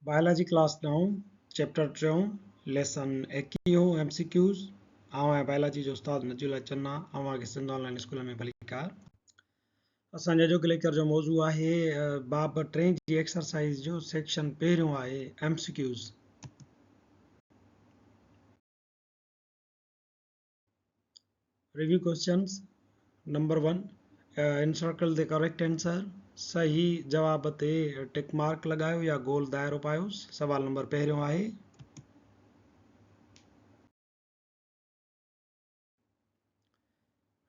Biology class 9 chapter 3 lesson 21 MCQs आवां biology जो उस्ताद नजूल चन्ना आवां के सिंध ऑनलाइन स्कूल में भलीकार असां जो लेक्चर जो मौजू आहे बाब 3 जी एक्सरसाइज जो सेक्शन पहिरियों आहे MCQs। Review questions number 1 encircle the correct answer सही जवाब ते टिक मार्क लगायो या गोल दायरो पायो। सवाल नंबर पहिरियों आहे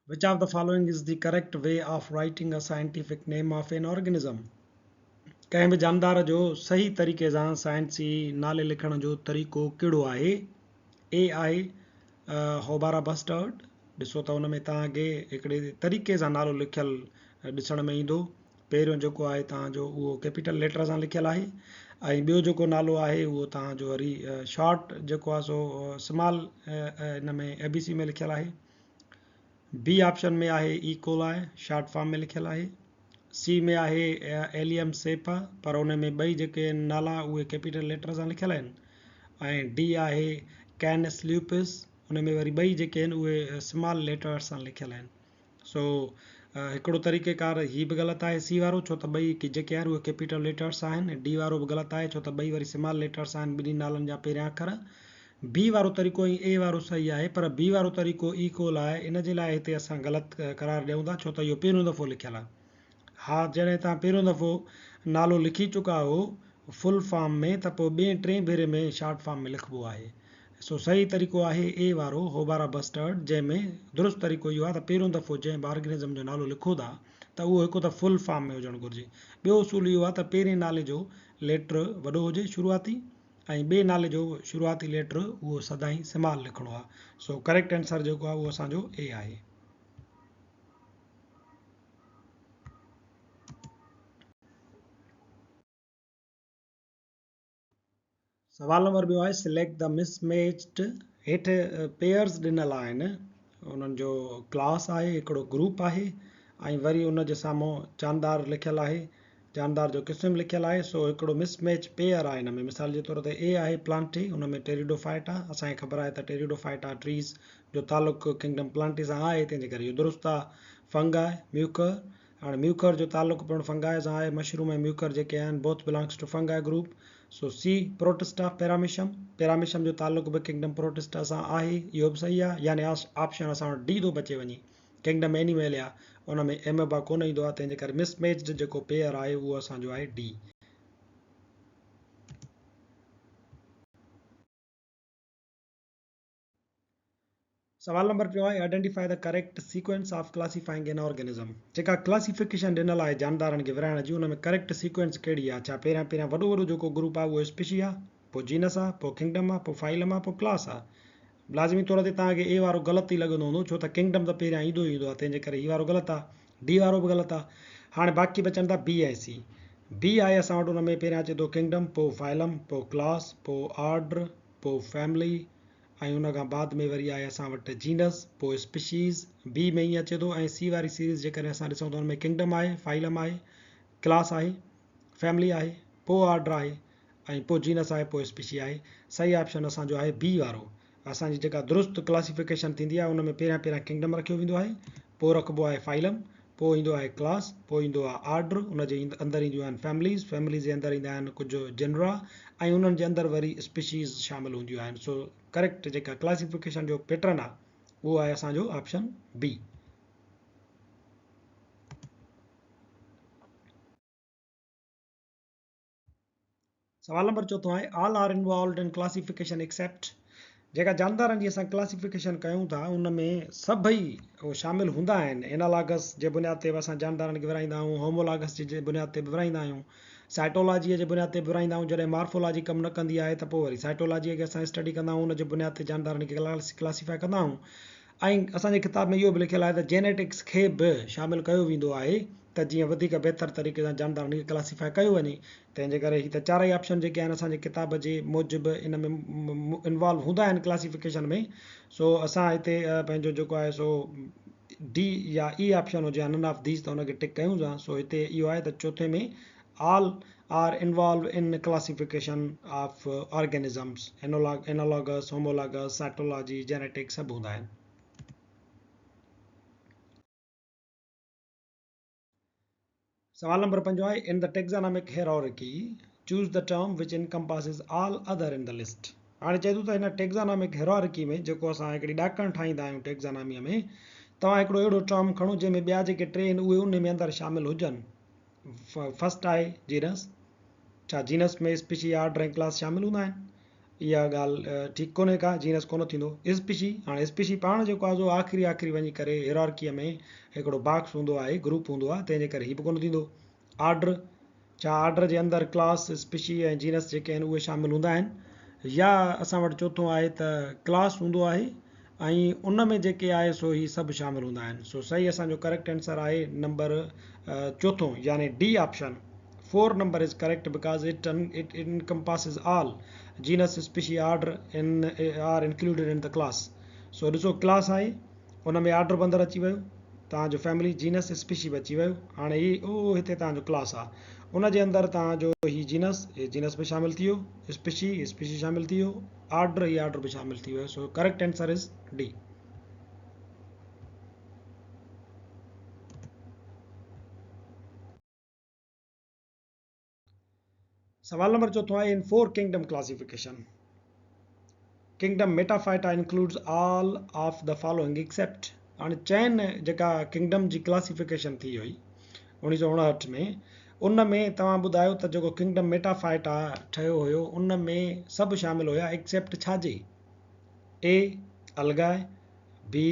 which of the following is the correct way of writing a scientific name of an organism। कंहिं बि जानदार जो सही तरीक़े सां साइंसी नाले लिखण जो तरीक़ो कहिड़ो आहे। ए आहे होबारा बस्टर्ड। ॾिसो त हुन में तव्हांखे हिकिड़े तरीक़े सां नालो लिखियल ॾिसण में ईंदो। पहिरियों जेको आहे तव्हांजो उहो कैपिटल लेटर सां लिखियल आहे ऐं ॿियो जेको नालो आहे उहो तव्हांजो वरी शॉर्ट जेको आहे सो स्मॉल हिन में ABC में लिखियल आहे। बी ऑप्शन में आहे ई कोलाई शॉर्ट फॉर्म में लिखियल आहे। सी में आहे एलियम सेपा पर उन में ॿई जेके नाला उहे कैपिटल लेटर सां लिखियल आहिनि ऐं डी आहे कैनस ल्यूपिस उन में वरी ॿई जेके आहिनि उहे स्मॉल लेटर सां लिखियल आहिनि। सो हिकिड़ो तरीक़ेकार हीअ बि ग़लति आहे सी वारो छो त ॿई जेके आहिनि उहे कैपिटल लेटर्स आहिनि। डी वारो बि ग़लति आहे छो त ॿई वरी स्मॉल लेटर्स आहिनि ॿिन्ही नालनि जा पहिरियां अखर। बी वारो तरीक़ो ऐं ए वारो सही आहे पर बी वारो तरीक़ो इक्वल आहे इन जे लाइ हिते असां ग़लति करार ॾियूं था छो त इहो पहिरियों दफ़ो लिखियल आहे। हा जॾहिं तव्हां पहिरियों दफ़ो नालो लिखी चुका हो फुल फॉर्म में त पोइ ॿिए टे भेरे में शॉर्ट फॉर्म में लिखिबो आहे। सो सही तरीक़ो आहे ए वारो होबारा बस्टर्ड जंहिंमें दुरुस्त तरीक़ो इहो आहे त पहिरियों दफ़ो जंहिं बि ऑर्गेनिज़म जो नालो लिखो था त उहो हिकु त फुल फॉर्म में हुजणु घुरिजे। ॿियो उसूल इहो आहे त पहिरें नाले जो लेटर वॾो हुजे शुरूआती ऐं ॿिए नाले जो शुरूआती लेटर उहो सदाईं स्मॉल लिखिणो आहे। सो करेक्ट आंसर जेको आहे उहो असांजो ए आहे। सवाल नंबर ॿियो आहे सिलेक्ट द मिसमैच्ड। हेठि पेयर्स ॾिनल आहिनि उन्हनि जो क्लास आहे हिकिड़ो ग्रुप आहे ऐं वरी उन जे साम्हूं जानदार लिखियल आहे जानदार जो क़िस्म लिखियल आहे। सो हिकिड़ो मिसमैच पेयर आहे हिन में मिसाल जे तौर ते ए आहे प्लांटी उन में टेरिडोफाइटा असांखे ख़बर आहे त टेरिडोफाइटा ट्रीज़ जो तालुक़ु किंगडम प्लांटी सां आहे तंहिंजे करे इहो दुरुस्त आहे। फंगाई म्यूकर हाणे म्यूकर जो तालुक़ु पिणु फंगाई सां आहे मशरूम ऐं म्यूकर जेके आहिनि both belongs to fungi group. So C protista paramecium paramecium जो तालुक़ु बि किंगडम प्रोटिस्टा सां आहे इहो बि सही आहे यानी ऑप्शन असां वटि डी थो बचे वञे किंगडम एनिमल आहे उन में एमेबा कोन ईंदो आहे तंहिंजे करे मिसमैच्ड जेको पेयर आहे उहो असांजो आहे डी। सवाल नंबर टियों आहे identify the correct sequence of classifying an organism. जेका क्लासिफिकेशन ॾिनल आहे जानदारनि खे विराइण जी उन में करेक्ट सीक्वेंस कहिड़ी आहे। छा पहिरियां वॾो जेको ग्रुप आहे उहो स्पीशी आहे पोइ जीनस आहे पोइ किंगडम आहे पोइ फाइलम आहे पोइ क्लास आहे। लाज़मी तौर ते तव्हांखे ए वारो ग़लति ई लॻंदो हूंदो छो त किंगडम त पहिरियां ईंदो आहे तंहिंजे करे हीअ वारो ग़लति आहे। डी वारो बि ग़लति आहे। हाणे बाक़ी बचनि था बी ऐं सी। बी आहे असां वटि उन में पहिरियां अचे थो किंगडम पोइ फाइलम पोइ क्लास पोइ ऑर्डर पोइ फैमिली ऐं उन खां बाद में वरी आहे असां वटि जीनस पोइ स्पीशीज़ बी में ईअं अचे थो ऐं सी वारी सीरीज़ जेकॾहिं असां ॾिसूं त हुन में किंगडम आहे फाइलम आहे क्लास आहे फैमिली आहे पोइ ऑर्डर आहे ऐं पोइ जीनस आहे पोइ स्पीशी आहे। सही ऑप्शन असांजो आहे बी वारो। असांजी जेका दुरुस्त क्लासिफिकेशन थींदी आहे उन में पहिरियां किंगडम रखियो वेंदो आहे पोइ रखिबो आहे फाइलम पोइ ईंदो आहे क्लास पोइ ईंदो आहे ऑर्डर उन जे अंदरि ईंदियूं आहिनि फैमिलीज़ जे अंदरि ईंदा आहिनि कुझु जनरा ऐं उन्हनि जे अंदरि वरी स्पीशीज़ शामिल हूंदियूं आहिनि। सो करेक्ट जेका क्लासिफिकेशन जो पैटर्न आहे उहो आहे असांजो ऑप्शन बी। सवाल नंबर चौथों आहे all are involved in classification except. जेका जानदारनि जी असां क्लासिफिकेशन कयूं था उन में सभई उहे शामिल हूंदा आहिनि। एनालॉगस जे बुनियाद ते बि असां जानदारनि खे विराईंदा आहियूं होमोलॉगस जे बुनियाद ते बि विराईंदा आहियूं साइटोलॉजीअ जे बुनियाद ते बि विराईंदा आहियूं। जॾहिं मॉर्फोलॉजी कमु न कंदी आहे त पोइ वरी साइटोलॉजीअ खे असां स्टडी कंदा आहियूं उन जे बुनियाद ते जानदारनि खे क्लासिफाई कंदा आहियूं। ऐं असांजे किताब में इहो बि लिखियलु आहे त जेनेटिक्स खे बि शामिलु कयो वेंदो आहे त जीअं वधीक बहितर तरीक़े सां जानदारनि खे क्लासिफाई कयो वञे। तंहिंजे करे ही त चारई ऑप्शन जेके आहिनि असांजे किताब जे मूजिबि इन में इन्वॉल्व हूंदा आहिनि क्लासिफिकेशन में। सो असां हिते पंहिंजो जेको आहे सो डी या ई ऑप्शन हुजे या नन ऑफ दीस त हुनखे टिक कयूं था। सो हिते इहो आहे त चौथे में all are involved in classification of organisms. Analogous, homologous, cytology, genetics सब हूंदा आहिनि. सवाल नंबर 5 आहे in the taxonomic hierarchy choose the term which encompasses all other in the list. हाणे चए थो त हिन टेक्ज़ोनॉमिक हेरारकी में जेको असां हिकिड़ी ॾाकण ठाहींदा आहियूं टेक्ज़ोनॉमीअ में, तव्हां हिकिड़ो अहिड़ो टर्म खणो जंहिंमें ॿिया जेके टे आहिनि उहे उन में अंदरि शामिल हुजनि. फर्स्ट आहे जीनस. छा जीनस में स्पीशी, आर्डर ऐं क्लास शामिल हूंदा आहिनि? इहा ॻाल्हि ठीकु कोन्हे का, जीनस कोन थींदो. स्पीशी, हाणे स्पीशी पाण जेको आहे आख़िरी वञी करे हेरारकीअ में हिकिड़ो बॉक्स हूंदो आहे, ग्रुप हूंदो आहे, तंहिंजे करे हीअ बि कोन थींदो. आर्डर, छा आर्डर जे अंदरि क्लास, स्पीशी ऐं जीनस जेके आहिनि उहे शामिल हूंदा आहिनि? या असां वटि चोथों आहे त क्लास हूंदो आहे ऐं उन में जेके आहे सो ही सभु शामिल हूंदा आहिनि. सो सही असांजो करेक्ट आंसर आहे नंबर चोथों यानी D option. 4 number is correct because it encompasses all. Genus, species, order are included in the class. So ॾिसो क्लास आहे, उन में ऑर्डर बि अंदरि अची वियो, तव्हांजो फैमिली, जीनस, स्पीशी बि अची वियो. हाणे ही हिते तव्हांजो क्लास आहे, उन जे अंदरि तव्हांजो ही जीनस बि शामिल थी वियो, स्पीशी शामिल थी वियो, ऑर्डर बि शामिल थी वियो. So correct answer is D. सवाल नंबर चौथों आहे इन 4 kingdom classification. Kingdom Metaphyta includes all of the following except. हाणे चइनि जेका किंगडम जी क्लासिफिकेशन थी हुई 1959 में, उन में तव्हां ॿुधायो त जेको किंगडम मेटाफाइटा ठहियो हुयो उन में सभु शामिल हुया एक्सेप्ट छाजे? A algae, B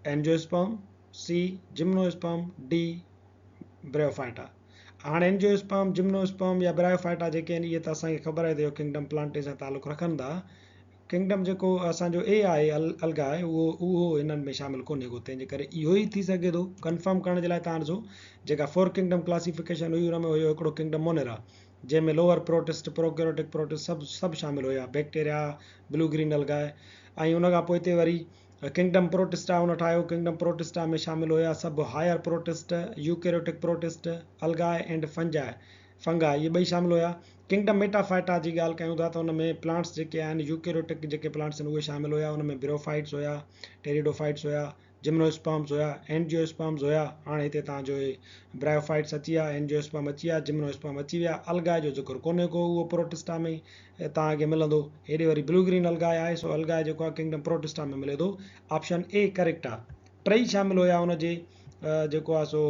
angiosperm, C gymnosperm, D bryophyta. हाणे एंजियोस्पर्म, जिम्नोस्पर्म या ब्रायोफाइटा जेके आहिनि इहे त असांखे ख़बर आहे त इहो किंगडम प्लांटे सां तालुक़ु रखनि था. किंगडम जेको असांजो ए आहे अलगाए, उहो हिननि में शामिल कोन्हे को, तंहिंजे करे इहो ई थी सघे थो. कंफर्म करण जे लाइ तव्हां ॾिसो जेका 4 किंगडम क्लासिफिकेशन हुई हुन में हुयो हिकिड़ो किंगडम मोनेरा, जंहिंमें लोअर प्रोटिस्ट, प्रोकैरियोटिक प्रोटिस्ट सभु शामिल हुया, बैक्टीरिया, ब्लू ग्रीन अलगाए. ऐं उन खां पोइ हिते वरी किंगडम प्रोटिस्टा हुन ठाहियो. किंगडम प्रोटिस्टा में शामिल हुया सभु higher protist, eukaryotic protist, algae and fungi, इहे ॿई शामिल हुया. किंगडम मेटाफाइटा जी ॻाल्हि कयूं था त हुन में प्लांट्स जेके आहिनि, यूकैरियोटिक जेके प्लांट्स आहिनि उहे शामिल हुया. हुन में ब्रायोफाइट्स हुया, टेरिडोफाइट्स हुया, जिम्नोस्पर्म्स हुया, एंजियोस्पर्म्स हुया. हाणे हिते तव्हांजो ब्रायोफाइट्स अची विया, एंजियोस्पर्म अची विया, जिम्नोस्पर्म अची विया. अलगाए जो ज़िक्र कोन्हे को, उहो प्रोटिस्टा में तव्हांखे मिलंदो. हेॾे वरी ब्लू ग्रीन अलगाए आहे, सो अलगाए जेको आहे किंगडम प्रोटिस्टा में मिले थो. ऑप्शन ए करेक्ट आहे. टई शामिल हुया हुनजे जेको आहे सो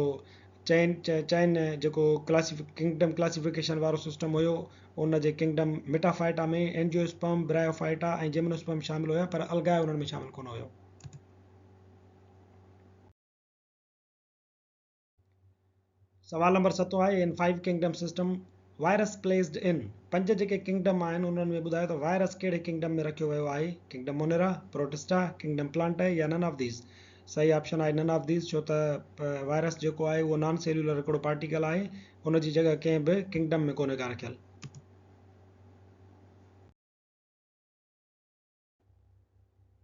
चइनि जेको किंगडम क्लासिफिकेशन वारो सिस्टम हुयो उन जे किंगडम मेटाफाइटा में एंजियोस्पर्म, ब्रायोफाइटा ऐं जिम्नोस्पर्म शामिल हुया, पर अलगाए उन्हनि में शामिल कोन हुयो. सवाल नंबर 7 आहे इन 5 kingdom system virus placed in. 5 जेके किंगडम आहिनि उन्हनि में ॿुधायो त वायरस कहिड़े किंगडम में रखियो वियो आहे? किंगडम मोनेरा, प्रोटिस्टा, किंगडम प्लांटाe या नन ऑफ दीज. सही ऑप्शन आहे नन ऑफ दीज, छो त वायरस जेको आहे उहो नॉन सेल्यूलर हिकिड़ो पार्टिकल आहे, उनजी जॻह कंहिं बि किंगडम में कोन्हे का रखियल.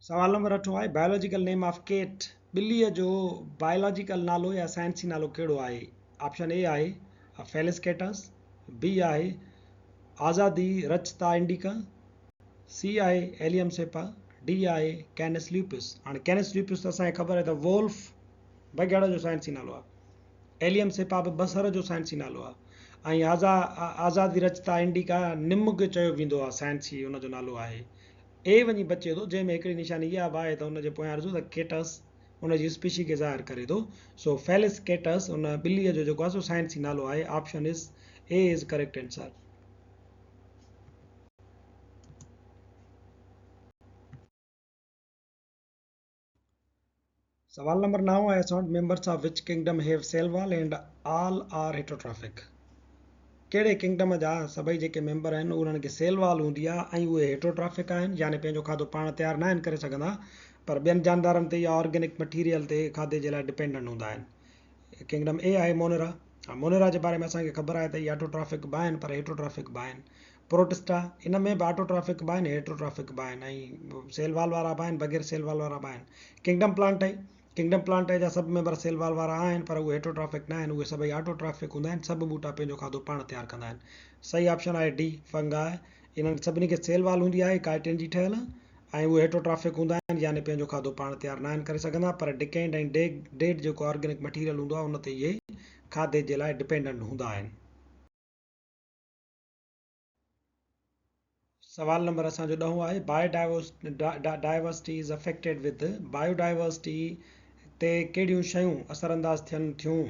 सवाल नंबर 8 आहे बायोलॉजिकल नेम ऑफ केट. ॿिलीअ जो बायोलॉजिकल नालो या साइंसी नालो कहिड़ो आहे? ऑप्शन ए आहे फेलिस कैटस, बी आहे आज़ादी रचता इंडिका, सी आहे एलियम सेपा, डी आहे कैनस ल्यूपिस. हाणे कैनस ल्यूपिस त असांखे ख़बर आहे त वोल्फ बगेड़ा जो साइंसी नालो आहे, एलियम सेपा बि बसर जो साइंसी नालो आहे, ऐं आज़ादी रचता इंडिका निम्न चयो वेंदो आहे, साइंसी हुनजो नालो आहे. ए वञी बचे थो जंहिंमें हिकिड़ी निशानी इहा बि आहे त हुनजे पोयां ॾिसो त केटस हुनजी स्पीशी खे ज़ाहिर करे थो. सो फेलिस केटस हुन ॿिलीअ जो जेको आहे सो साइंसी नालो आहे. Option A is correct answer. सवाल नंबर 9 आहे असां members of which kingdom have cell wall and all are heterotrophic. कहिड़े किंगडम जा सभई जेके मेंबर आहिनि उन्हनि खे सेल वॉल हूंदी आहे ऐं उहे हेटरोट्रॉफिक आहिनि, यानी पंहिंजो खाधो पाण तयारु न आहिनि करे सघंदा, पर ॿियनि जानदारनि ते या ऑर्गेनिक मटीरियल ते खाधे जे लाइ डिपेंडेंट हूंदा आहिनि. किंगडम ए आहे मोनेरा. मोनेरा जे बारे में असांखे ख़बर आहे त इहे ऑटोट्रॉफिक बि आहिनि पर हेटरोट्रॉफिक बि आहिनि. प्रोटिस्टा इन में बि ऑटोट्रॉफिक बि आहिनि, हेटरोट्रॉफिक बि आहिनि, ऐं सेल वॉल वारा बि आहिनि, बग़ैर सेल वॉल वारा बि आहिनि. किंगडम प्लांटाe जा सभु मेंबर सेल वॉल वारा आहिनि पर उहे हेटरोट्रॉफिक न आहिनि, उहे सभई ऑटोट्रॉफिक हूंदा आहिनि. सभु ॿूटा पंहिंजो खाधो पाण तयारु कंदा आहिनि. सही ऑप्शन आहे डी फंगाई। इन्हनि सभिनी खे सेल वाल हूंदी आहे काइटिन जी ठहियल, ऐं उहे हेटोट्राफिक हूंदा आहिनि, यानी पंहिंजो खाधो पाण तयारु न आहिनि करे सघंदा, पर डिकेंड ऐं डेड जेको ऑर्गेनिक मटीरियल हूंदो आहे उन ते इहे खाधे जे लाइ डिपेंडेंट हूंदा आहिनि। सवाल नंबर असांजो 10 आहे biodiversity is affected with biodiversity ते कहिड़ियूं शयूं असरअंदाज थियनि थियूं,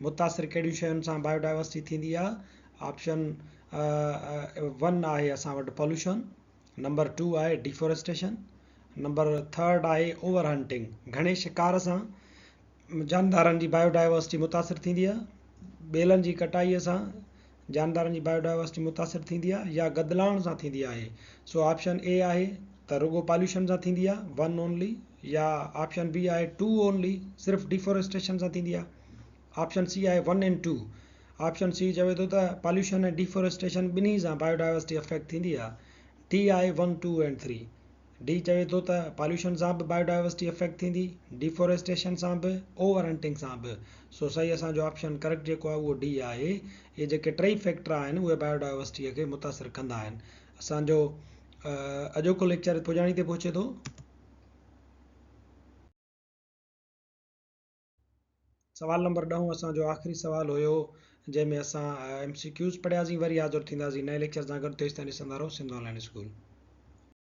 मुतासिर कहिड़ियूं शयुनि सां बायोडाइवर्सिटी थींदी आहे। ऑप्शन 1 आहे असां वटि पॉल्यूशन, नंबर 2 आहे डिफोरेस्टेशन, नंबर 3 आहे ओवर हंटिंग, घणे शिकार सां जानदारनि जी बायोडाइवर्सिटी मुतासिर थींदी आहे, ॿेलनि जी कटाईअ सां जानदारनि जी बायोडाइवर्सिटी मुतासिर थींदी आहे, या गदलाइण सां थींदी आहे। सो ऑप्शन ए आहे त रुगो पॉल्यूशन सां थींदी आहे 1 ओनली, या ऑप्शन बी आहे 2 ओनली, सिर्फ़ु डिफोरेस्टेशन सां थींदी आहे, ऑप्शन सी आहे 1 ऐं 2। ऑप्शन सी चवे थो त पॉल्यूशन ऐं डिफोरेस्टेशन ॿिन्ही सां बायोडाइवर्सिटी अफेक्ट थींदी आहे। डी आहे 1 2 ऐं 3। डी चवे थो त पॉल्यूशन सां बि बायोडाइवर्सिटी अफेक्ट थींदी, डिफोरेस्टेशन सां बि, ओवर हंटिंग सां बि। सो सही असांजो ऑप्शन करेक्ट जेको आहे उहो डी आहे। इहे जेके टई फैक्टर आहिनि उहे बायोडाइवर्सिटीअ खे मुतासिर कंदा आहिनि। असांजो अॼोको लेक्चर पुॼाणी ते पहुचे थो। सवाल नंबर 10 असांजो आख़िरी सवाल हुयो, जंहिंमें असां MCQs पढ़ियासीं। वरी हाज़ुर थींदासीं नए लेक्चर सां गॾु। तेसिताईं ॾिसंदा रहो सिंध ऑनलाइन स्कूल।